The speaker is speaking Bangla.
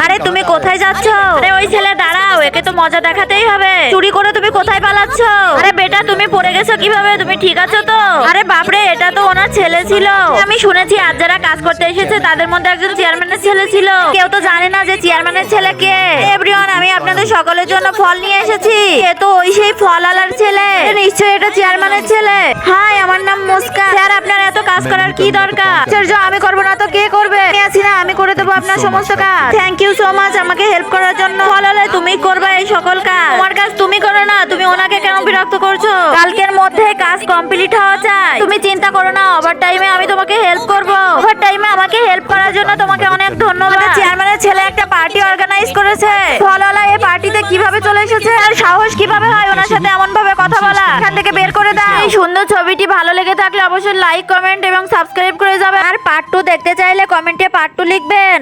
আরে তুমি কোথায় যাচ্ছ? আরে ওই ছেলে দাঁড়াও, একে তো মজা দেখাতেই হবে। চুরি করে তুমি কোথায় পালাচ্ছ? আরে বেটা তুমি পড়ে গেছো কিভাবে? তুমি ঠিক আছো তো? আরে বাপরে, এটা তো ওনার ছেলে ছিল। আমি শুনেছি আজ যারা কাজ করতে এসেছে তাদের মধ্যে একজন চেয়ারম্যানের ছেলে ছিল। কেউ তো জানে না যে চেয়ারম্যানের ছেলে কে। এভরিওয়ান, আমি আপনাদের সকলের জন্য ফল নিয়ে এসেছি। এ তো ওই সেই ফলওয়ালার ছেলে। নিশ্চয়ই এটা চেয়ারম্যানের ছেলে। হাই, আমার নাম মুস্কান। স্যার, আপনার এত কাজ করার কি দরকার? আশ্চর্য, আমি করবো না তো কে করবে? আমি আছি না, আমি করে দেবো আপনার সমস্ত কাজ। থ্যাংক ইউ সো মাচ আমাকে হেল্প করার জন্য। ফলওয়ালা, তুমি করবে এই সকল কাজ? তোমার কাজ তুমি করো না, তুমি ওনাকে কেন বিরক্ত করছো? কালকের মধ্যে কাজ কমপ্লিট হওয়া চাই। তুমি চিন্তা করো না, ওভার টাইমে আমি তোমাকে হেল্প করব। ওভার টাইমে আমাকে হেল্প করার জন্য তোমাকে অনেক ধন্যবাদ। চেয়ারম্যানের ছেলে একটা পার্টি অর্গানাইজ করেছে। ফলওয়ালা এই পার্টিতে কিভাবে চলে এসেছে আর সাহস কিভাবে হয় ওনার সাথে এমন ভাবে কথা বলা? এখান থেকে বের করে দাও। এই সুন্দর ছবিটি ভালো লেগে থাকলে অবশ্যই লাইক, কমেন্ট এবং সাবস্ক্রাইব করে যাবে। আর পার্ট 2 দেখতে চাইলে কমেন্টে পার্ট 2 লিখবেন।